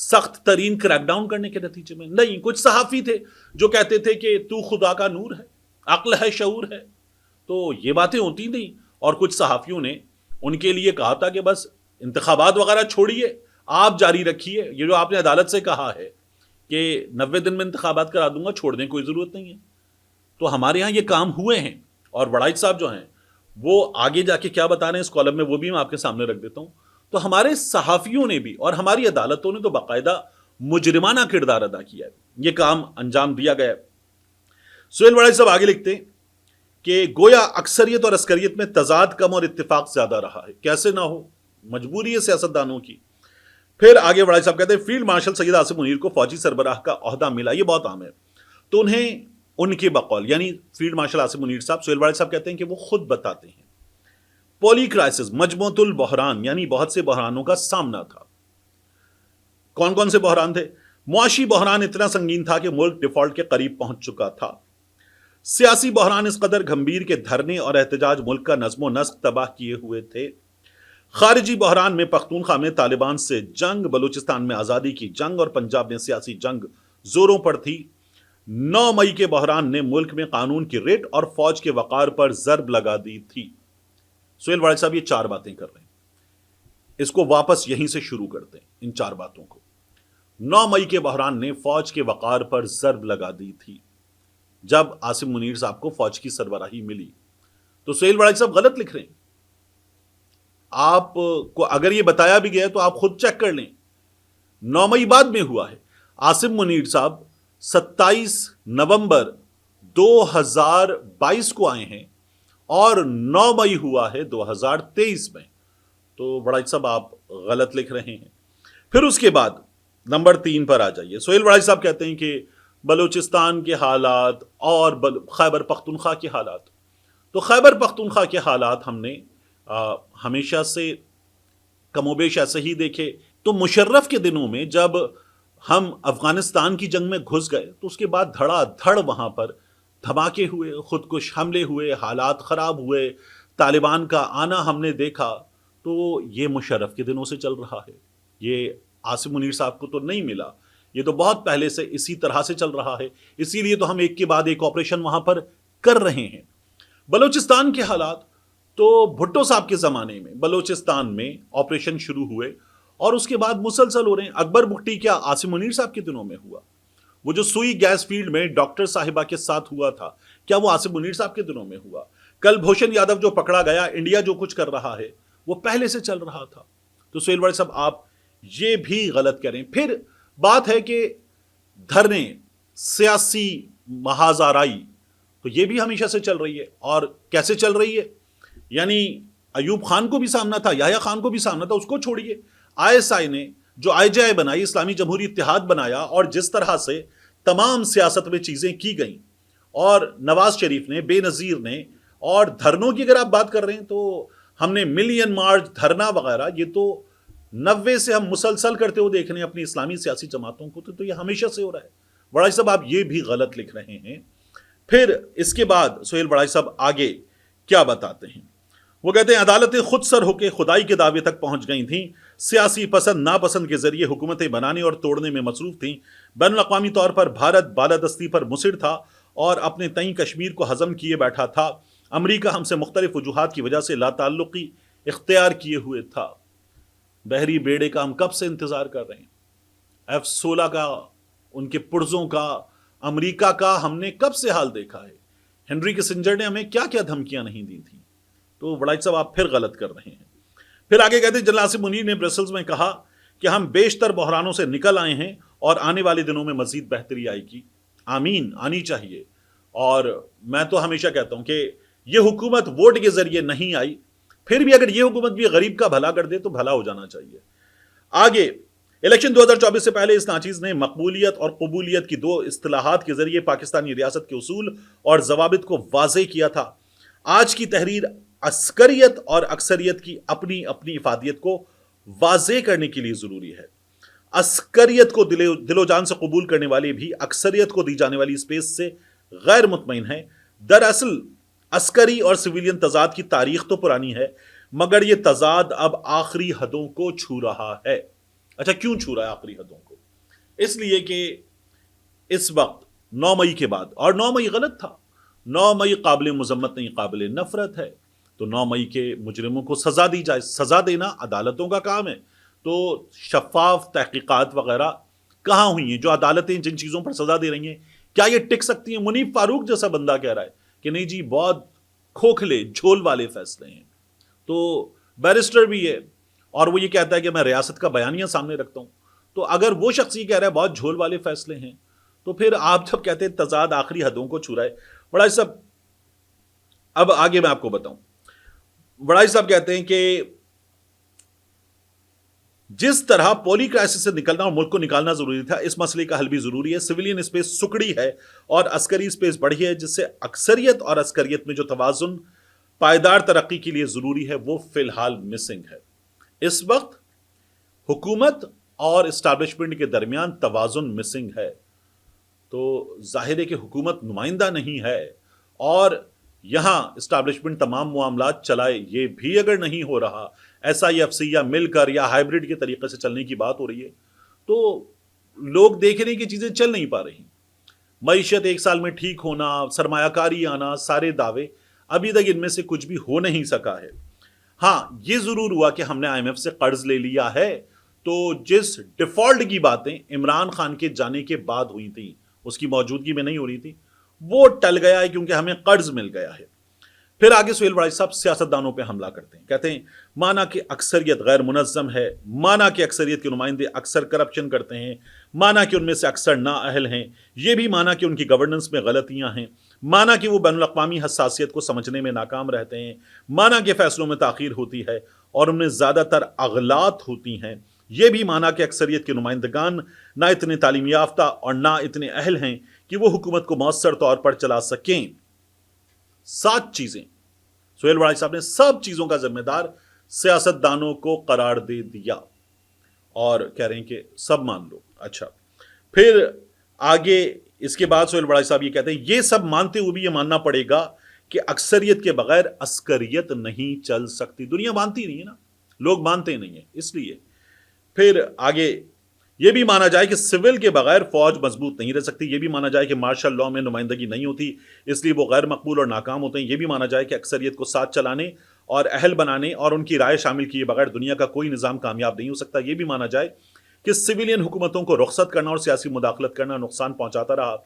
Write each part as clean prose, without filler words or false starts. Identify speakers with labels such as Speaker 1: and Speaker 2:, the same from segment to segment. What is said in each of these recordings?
Speaker 1: سخت ترین crack down کرنے کے نتیجے میں نہیں. کچھ صحافی تھے جو کہتے تھے کہ تو خدا کا نور ہے، عقل ہے، شعور ہے. تو یہ باتیں ہوتی نہیں. اور کچھ صحافیوں نے ان کے لیے کہا تھا کہ بس انتخابات وغیرہ چھوڑیے، آپ جاری رکھیے. یہ جو آپ نے عدالت سے کہا ہے کہ 90 دن میں انتخابات کرا دوں گا، چھوڑنے کی کوئی ضرورت نہیں ہے. تو ہمارے ہاں یہ کام ہوئے ہیں. اور وڑائچ صاحب جو ہیں وہ آگے جا کے کیا بتا رہے ہیں اس کالم میں، وہ بھی میں آپ کے سامنے رکھ دیتا ہوں. تو ہمارے صحافیوں نے بھی اور ہماری عدالتوں نے تو باقاعدہ مجرمانہ کردار ادا کیا ہے، یہ کام انجام دیا گیا ہے. سہیل وڑائچ صاحب آگے لکھتے ہیں کہ گویا اکثریت اور عسکریت میں تضاد کم اور اتفاق زیادہ رہا ہے. کیسے نہ ہو، مجبوری ہے سیاستدانوں کی. پھر آگے وڑائچ صاحب کہتے ہیں فیلڈ مارشل سید عاصم منیر کو فوجی سربراہ کا عہدہ ملا. یہ بہت عام ہے. تو انہیں ان کے بقول یعنی فیلڈ مارشل عاصم منیر صاحب، سہیل وڑائچ صاحب کہتے ہیں کہ وہ خود بتاتے ہیں پولی کرائسس، مجموعۃ البحران، یعنی بہت سے بحرانوں کا سامنا تھا. کون کون سے بحران تھے؟ معاشی بحران اتنا سنگین تھا کہ ملک ڈیفالٹ کے قریب پہنچ چکا تھا. سیاسی بحران اس قدر گھمبیر کے دھرنے اور احتجاج ملک کا نظم و نسق تباہ کیے ہوئے تھے. خارجی بحران میں پختونخوا میں طالبان سے جنگ، بلوچستان میں آزادی کی جنگ اور پنجاب میں سیاسی جنگ زوروں پر تھی. 9 مئی کے بحران نے ملک میں قانون کی ریٹ اور فوج کے وقار پر ضرب لگا دی تھی. سہیل وڑائچ صاحب یہ 4 باتیں کر رہے ہیں، اس کو واپس یہیں سے شروع کرتے ہیں. ان 4 باتوں کو 9 مئی کے بحران نے فوج کے وقار پر ضرب لگا دی تھی جب عاصم منیر صاحب کو فوج کی سربراہی ملی. تو سہیل وڑائچ صاحب غلط لکھ رہے ہیں. آپ کو اگر یہ بتایا بھی گیا تو آپ خود چیک کر لیں. 9 مئی بعد میں ہوا ہے. عاصم منیر صاحب 27 نومبر 2022 کو آئے ہیں اور 9 مئی ہوا ہے 2023 میں. تو وڑائچ صاحب آپ غلط لکھ رہے ہیں. پھر اس کے بعد نمبر 3 پر آ جائیے. سہیل وڑائچ صاحب کہتے ہیں کہ بلوچستان کے حالات اور خیبر پختونخوا کے حالات. تو خیبر پختونخوا کے حالات ہم نے ہمیشہ سے کم و بیش ایسے ہی دیکھے. تو مشرف کے دنوں میں جب ہم افغانستان کی جنگ میں گھس گئے تو اس کے بعد دھڑا دھڑ وہاں پر دھماکے ہوئے، خودکش حملے ہوئے، حالات خراب ہوئے، طالبان کا آنا ہم نے دیکھا. تو یہ مشرف کے دنوں سے چل رہا ہے، یہ عاصم منیر صاحب کو تو نہیں ملا، یہ تو بہت پہلے سے اسی طرح سے چل رہا ہے. اسی لیے تو ہم ایک کے بعد ایک آپریشن وہاں پر کر رہے ہیں. بلوچستان کے حالات تو بھٹو صاحب کے زمانے میں بلوچستان میں آپریشن شروع ہوئے اور اس کے بعد مسلسل ہو رہے ہیں. اکبر بگٹی کیا عاصم منیر صاحب کے دنوں میں ہوا؟ وہ جو سوئی گیس فیلڈ میں ڈاکٹر صاحبہ کے ساتھ ہوا تھا، کیا وہ عاصم منیر صاحب کے دنوں میں ہوا؟ کل بھوشن یادو جو پکڑا گیا، انڈیا جو کچھ کر رہا ہے وہ پہلے سے چل رہا تھا. تو سہیل وڑائچ صاحب آپ یہ بھی غلط کریں. پھر بات ہے کہ دھرنے، سیاسی محاذ آرائی، تو یہ بھی ہمیشہ سے چل رہی ہے. اور کیسے چل رہی ہے؟ یعنی ایوب خان کو بھی سامنا تھا، یحییٰ خان کو بھی سامنا تھا، اس کو چھوڑیے. ISI نے جو IJI بنائی، اسلامی جمہوری اتحاد بنایا، اور جس طرح سے تمام سیاست میں چیزیں کی گئیں، اور نواز شریف نے، بے نظیر نے، اور دھرنوں کی اگر آپ بات کر رہے ہیں تو ہم نے ملین مارچ، دھرنا وغیرہ، یہ تو 90 سے ہم مسلسل کرتے ہوئے دیکھ رہے ہیں اپنی اسلامی سیاسی جماعتوں کو. تو یہ ہمیشہ سے ہو رہا ہے. وڑائچ صاحب آپ یہ بھی غلط لکھ رہے ہیں. پھر اس کے بعد سہیل وڑائچ صاحب آگے کیا بتاتے ہیں؟ وہ کہتے ہیں عدالتیں خود سر ہو کے خدائی کے دعوے تک پہنچ گئی تھیں، سیاسی پسند ناپسند کے ذریعے حکومتیں بنانے اور توڑنے میں مصروف تھیں. بین الاقوامی طور پر بھارت بالادستی پر مصر تھا اور اپنے تئیں کشمیر کو ہضم کیے بیٹھا تھا. امریکہ ہم سے مختلف وجوہات کی وجہ سے لا تعلقی اختیار کیے ہوئے تھا. بحری بیڑے کا ہم کب سے انتظار کر رہے ہیں، F-16 کا، ان کے پرزوں کا، امریکہ کا ہم نے کب سے حال دیکھا ہے. ہنری کسنجر نے ہمیں کیا کیا دھمکیاں نہیں دی تھیں. تو وڑائچ صاحب آپ پھر غلط کر رہے ہیں. پھر آگے کہتے ہیں جنرل عاصم منیر نے برسلز میں کہا کہ ہم بیشتر بحرانوں سے نکل آئے ہیں اور آنے والے دنوں میں مزید بہتری آئے گی. آمین، آنی چاہیے. اور میں تو ہمیشہ کہتا ہوں کہ یہ حکومت ووٹ کے ذریعے نہیں آئی، پھر بھی اگر یہ حکومت بھی غریب کا بھلا کر دے تو بھلا ہو جانا چاہیے. آگے الیکشن 2024 سے پہلے اس ناچیز نے مقبولیت اور قبولیت کی 2 اصطلاحات کے ذریعے پاکستانی ریاست کے اصول اور ضوابط کو واضح کیا تھا. آج کی تحریر عسکریت اور اکثریت کی اپنی اپنی افادیت کو واضح کرنے کے لیے ضروری ہے. عسکریت کو دل و جان سے قبول کرنے والے بھی اکثریت کو دی جانے والی اسپیس سے غیر مطمئن ہیں. دراصل عسکری اور سویلین تضاد کی تاریخ تو پرانی ہے، مگر یہ تضاد اب آخری حدوں کو چھو رہا ہے. اچھا، کیوں چھو رہا ہے آخری حدوں کو؟ اس لیے کہ اس وقت 9 مئی کے بعد، اور 9 مئی غلط تھا، 9 مئی قابل مذمت نہیں، قابل نفرت ہے، تو 9 مئی کے مجرموں کو سزا دی جائے. سزا دینا عدالتوں کا کام ہے. تو شفاف تحقیقات وغیرہ کہاں ہوئی ہیں؟ جو عدالتیں جن چیزوں پر سزا دے رہی ہیں کیا یہ ٹک سکتی ہیں؟ منیب فاروق جیسا بندہ کہہ رہا ہے کہ نہیں جی بہت کھوکھلے جھول والے فیصلے ہیں. تو بیرسٹر بھی ہے اور وہ یہ کہتا ہے کہ میں ریاست کا بیانیہ سامنے رکھتا ہوں. تو اگر وہ شخص یہ کہہ رہا ہے بہت جھول والے فیصلے ہیں، تو پھر آپ جب کہتے ہیں تضاد آخری حدوں کو چھو رہا ہے. وڑائی صاحب اب آگے میں آپ کو بتاؤں. وڑائی صاحب کہتے ہیں کہ جس طرح پولی کرائسس سے نکلنا اور ملک کو نکالنا ضروری تھا، اس مسئلے کا حل بھی ضروری ہے. سویلین اسپیس سکڑی ہے اور عسکری اسپیس بڑھی ہے، جس سے اکثریت اور عسکریت میں جو توازن پائیدار ترقی کے لیے ضروری ہے وہ فی الحال مسنگ ہے. اس وقت حکومت اور اسٹیبلشمنٹ کے درمیان توازن مسنگ ہے. تو ظاہر ہے کہ حکومت نمائندہ نہیں ہے اور یہاں اسٹیبلشمنٹ تمام معاملات چلائے، یہ بھی اگر نہیں ہو رہا، SIFC یا مل کر یا ہائبرڈ کے طریقے سے چلنے کی بات ہو رہی ہے، تو لوگ دیکھ رہے ہیں کہ چیزیں چل نہیں پا رہی. معیشت 1 سال میں ٹھیک ہونا، سرمایہ کاری آنا، سارے دعوے، ابھی تک ان میں سے کچھ بھی ہو نہیں سکا ہے. ہاں یہ ضرور ہوا کہ ہم نے IMF سے قرض لے لیا ہے. تو جس ڈیفالٹ کی باتیں عمران خان کے جانے کے بعد ہوئی تھیں، اس کی موجودگی میں نہیں ہو رہی تھی، وہ ٹل گیا ہے کیونکہ ہمیں قرض مل گیا ہے. پھر آگے سہیل وڑائی صاحب سیاستدانوں پہ حملہ کرتے ہیں. کہتے ہیں مانا کہ اکثریت غیر منظم ہے، مانا کہ اکثریت کے نمائندے اکثر کرپشن کرتے ہیں، مانا کہ ان میں سے اکثر نااہل ہیں، یہ بھی مانا کہ ان کی گورننس میں غلطیاں ہیں، مانا کہ وہ بین الاقوامی حساسیت کو سمجھنے میں ناکام رہتے ہیں، مانا کہ فیصلوں میں تاخیر ہوتی ہے اور ان میں زیادہ تر اغلاط ہوتی ہیں، یہ بھی مانا کہ اکثریت کے نمائندگان نہ اتنے تعلیم یافتہ اور نہ اتنے اہل ہیں کہ وہ حکومت کو مؤثر طور پر چلا سکیں. 7 چیزیں سہیل وڑائی صاحب نے سب چیزوں کا ذمہ دار سیاستدانوں کو قرار دے دیا اور کہہ رہے ہیں کہ سب مان لو. اچھا پھر آگے اس کے بعد سہیل وڑائی صاحب یہ کہتے ہیں یہ سب مانتے ہوئے بھی یہ ماننا پڑے گا کہ اکثریت کے بغیر عسکریت نہیں چل سکتی. دنیا مانتی نہیں ہے نا، لوگ مانتے نہیں ہیں اس لیے. پھر آگے یہ بھی مانا جائے کہ سول کے بغیر فوج مضبوط نہیں رہ سکتی. یہ بھی مانا جائے کہ مارشل لاء میں نمائندگی نہیں ہوتی، اس لیے وہ غیر مقبول اور ناکام ہوتے ہیں. یہ بھی مانا جائے کہ اکثریت کو ساتھ چلانے اور اہل بنانے اور ان کی رائے شامل کیے بغیر دنیا کا کوئی نظام کامیاب نہیں ہو سکتا. یہ بھی مانا جائے کہ سویلین حکومتوں کو رخصت کرنا اور سیاسی مداخلت کرنا نقصان پہنچاتا رہا.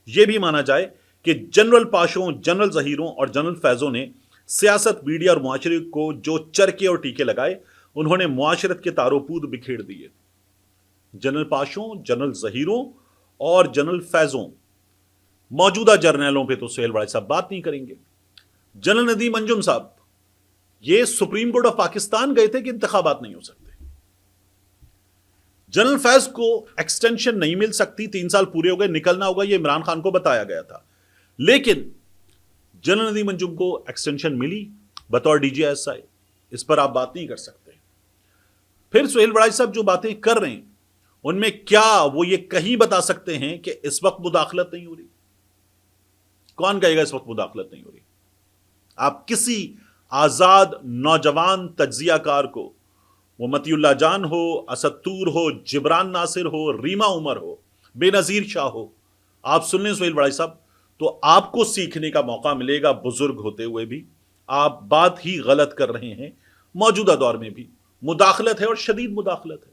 Speaker 1: یہ بھی مانا جائے کہ جنرل پاشوں، جنرل ظہیروں اور جنرل فیضوں نے سیاست، میڈیا اور معاشرے کو جو چرکے اور ٹیکے لگائے، انہوں نے معاشرت کے تار و پود بکھیر دیے. جنرل پاشوں، جنرل ظہیروں اور جنرل فیضوں. موجودہ جرنیلوں پہ تو سہیل وڑائی صاحب بات نہیں کریں گے. جنرل ندیم انجم صاحب یہ سپریم کورٹ آف پاکستان گئے تھے کہ انتخابات نہیں ہو سکتے. جنرل فیض کو ایکسٹینشن نہیں مل سکتی، 3 سال پورے ہو گئے، نکلنا ہوگا، یہ عمران خان کو بتایا گیا تھا. لیکن جنرل ندیم انجم کو ایکسٹینشن ملی بطور DGSI. اس پر آپ بات نہیں کر سکتے. پھر سہیل وڑائی صاحب جو باتیں کر رہے ہیں ان میں کیا وہ یہ کہیں بتا سکتے ہیں کہ اس وقت مداخلت نہیں ہو رہی؟ کون کہے گا اس وقت مداخلت نہیں ہو رہی؟ آپ کسی آزاد نوجوان تجزیہ کار کو، وہ متی اللہ جان ہو، اسد طور ہو، جبران ناصر ہو، ریما عمر ہو، بے نظیر شاہ ہو، آپ سن لیں سہیل وڑائی صاحب تو آپ کو سیکھنے کا موقع ملے گا. بزرگ ہوتے ہوئے بھی آپ بات ہی غلط کر رہے ہیں. موجودہ دور میں بھی مداخلت ہے اور شدید مداخلت ہے.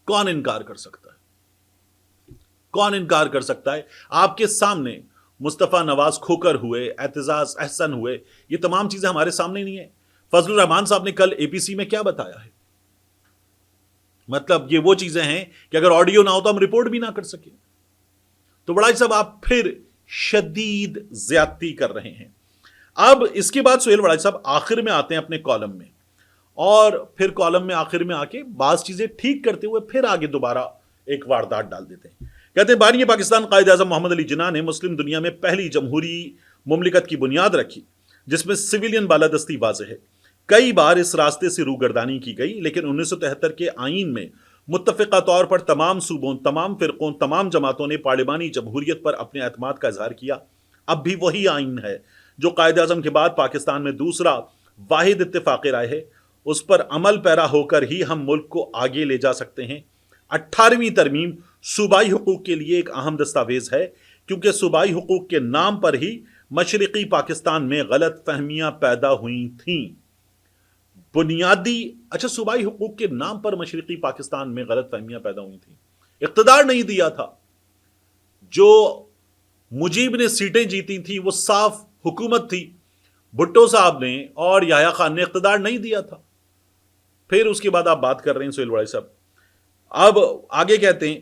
Speaker 1: کون انکار کر سکتا ہے؟ کون انکار کر سکتا ہے؟ آپ کے سامنے مصطفیٰ نواز کھوکر ہوئے، اعتزاز احسن ہوئے، یہ تمام چیزیں ہمارے سامنے نہیں ہیں. فضل الرحمان صاحب نے کل APC میں کیا بتایا ہے؟ مطلب یہ وہ چیزیں ہیں کہ اگر آڈیو نہ ہو تو ہم رپورٹ بھی نہ کر سکیں. تو وڑائی صاحب آپ پھر شدید زیادتی کر رہے ہیں. اب اس کے بعد سہیل وڑائی صاحب آخر میں آتے ہیں اپنے کالم میں، اور پھر کالم میں آخر میں آ کے بعض چیزیں ٹھیک کرتے ہوئے پھر آگے دوبارہ ایک واردات ڈال دیتے ہیں. کہتے ہیں بانی پاکستان قائد اعظم محمد علی جناح نے مسلم دنیا میں پہلی جمہوری مملکت کی بنیاد رکھی جس میں سویلین بالادستی واضح ہے. کئی بار اس راستے سے روگردانی کی گئی، لیکن 1973 کے آئین میں متفقہ طور پر تمام صوبوں، تمام فرقوں، تمام جماعتوں نے پارلیمانی جمہوریت پر اپنے اعتماد کا اظہار کیا. اب بھی وہی آئین ہے جو قائد اعظم کے بعد پاکستان میں دوسرا واحد اتفاق رائے ہے. اس پر عمل پیرا ہو کر ہی ہم ملک کو آگے لے جا سکتے ہیں. 18ویں ترمیم صوبائی حقوق کے لیے ایک اہم دستاویز ہے، کیونکہ صوبائی حقوق کے نام پر ہی مشرقی پاکستان میں غلط فہمیاں پیدا ہوئی تھیں۔ صوبائی حقوق کے نام پر مشرقی پاکستان میں غلط فہمیاں پیدا ہوئی تھیں، اقتدار نہیں دیا تھا، جو مجیب نے سیٹیں جیتی تھی وہ صاف حکومت تھی، بھٹو صاحب نے اور یحییٰ خان نے اقتدار نہیں دیا تھا۔ پھر اس کے بعد آپ بات کر رہے ہیں سہیل وڑائی صاحب، اب آگے کہتے ہیں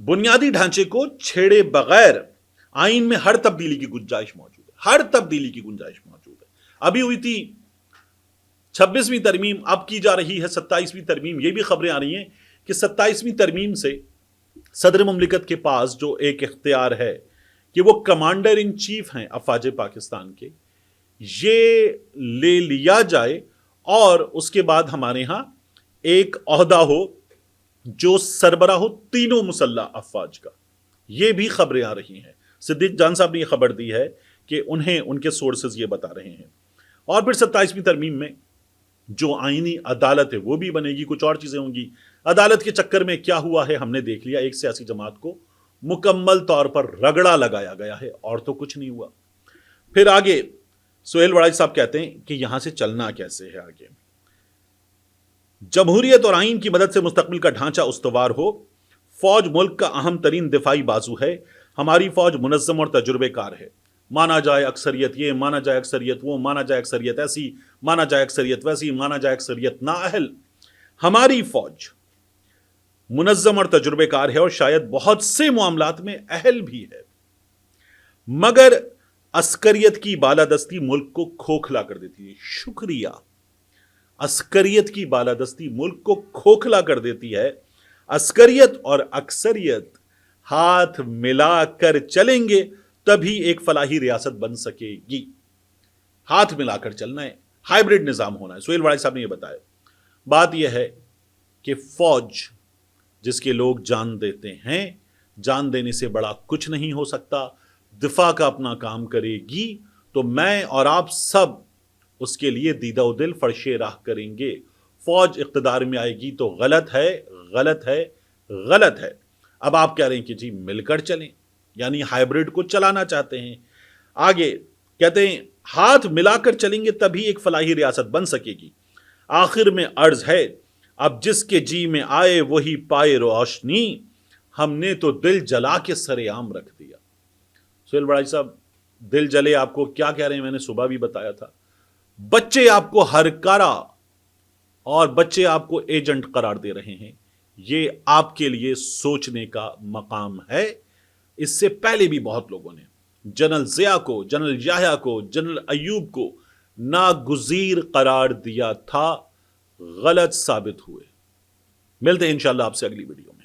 Speaker 1: بنیادی ڈھانچے کو چھیڑے بغیر آئین میں ہر تبدیلی کی گنجائش موجود ہے، ہر تبدیلی کی گنجائش موجود ہے۔ ابھی ہوئی تھی 26ویں ترمیم، اب کی جا رہی ہے 27ویں ترمیم۔ یہ بھی خبریں آ رہی ہیں کہ 27ویں ترمیم سے صدر مملکت کے پاس جو ایک اختیار ہے کہ وہ کمانڈر ان چیف ہیں افواج پاکستان کے، یہ لے لیا جائے اور اس کے بعد ہمارے ہاں ایک عہدہ ہو جو سربراہ ہو تینوں مسلح افواج کا۔ یہ بھی خبریں آ رہی ہیں، صدیق جان صاحب نے یہ خبر دی ہے کہ انہیں ان کے سورسز یہ بتا رہے ہیں۔ اور پھر 27ویں ترمیم میں جو آئینی عدالت ہے وہ بھی بنے گی، کچھ اور چیزیں ہوں گی۔ عدالت کے چکر میں کیا ہوا ہے ہم نے دیکھ لیا، ایک سیاسی جماعت کو مکمل طور پر رگڑا لگایا گیا ہے اور تو کچھ نہیں ہوا۔ پھر آگے سہیل وڑائی صاحب کہتے ہیں کہ یہاں سے چلنا کیسے ہے آگے۔ جمہوریت اور آئین کی مدد سے مستقبل کا ڈھانچہ استوار ہو، فوج ملک کا اہم ترین دفاعی بازو ہے، ہماری فوج منظم اور تجربے کار ہے، مانا جائے اکثریت یہ، مانا جائے اکثریت وہ، مانا جائے اکثریت ایسی، مانا جائے اکثریت ویسی، مانا جائے اکثریت نااہل، ہماری فوج منظم اور تجربے کار ہے اور شاید بہت سے معاملات میں اہل بھی ہے، مگر عسکریت کی بالادستی ملک کو کھوکھلا کر دیتی ہے۔ شکریہ، عسکریت کی بالادستی ملک کو کھوکھلا کر دیتی ہے۔ عسکریت اور اکثریت ہاتھ ملا کر چلیں گے تبھی ایک فلاحی ریاست بن سکے گی۔ ہاتھ ملا کر چلنا ہے، ہائیبرڈ نظام ہونا ہے۔ سہیل وڑائی صاحب نے یہ بتایا۔ بات یہ ہے کہ فوج جس کے لوگ جان دیتے ہیں، جان دینے سے بڑا کچھ نہیں ہو سکتا، دفاع کا اپنا کام کرے گی تو میں اور آپ سب اس کے لیے دیدہ و دل فرش راہ کریں گے۔ فوج اقتدار میں آئے گی تو غلط ہے، غلط ہے، غلط ہے۔ اب آپ کہہ رہے ہیں کہ جی مل کر چلیں، یعنی ہائیبرڈ کو چلانا چاہتے ہیں۔ آگے کہتے ہیں ہاتھ ملا کر چلیں گے تبھی ایک فلاحی ریاست بن سکے گی۔ آخر میں عرض ہے اب جس کے جی میں آئے وہی پائے روشنی، ہم نے تو دل جلا کے سر عام رکھ دیا۔ سہیل وڑائی صاحب دل جلے آپ کو کیا کہہ رہے ہیں؟ میں نے صبح بھی بتایا تھا، بچے آپ کو ہرکارا اور بچے آپ کو ایجنٹ قرار دے رہے ہیں۔ یہ آپ کے لیے سوچنے کا مقام ہے۔ اس سے پہلے بھی بہت لوگوں نے جنرل ضیاء کو، جنرل یحییٰ کو، جنرل ایوب کو ناگزیر قرار دیا تھا، غلط ثابت ہوئے۔ ملتے ہیں انشاءاللہ آپ سے اگلی ویڈیو میں۔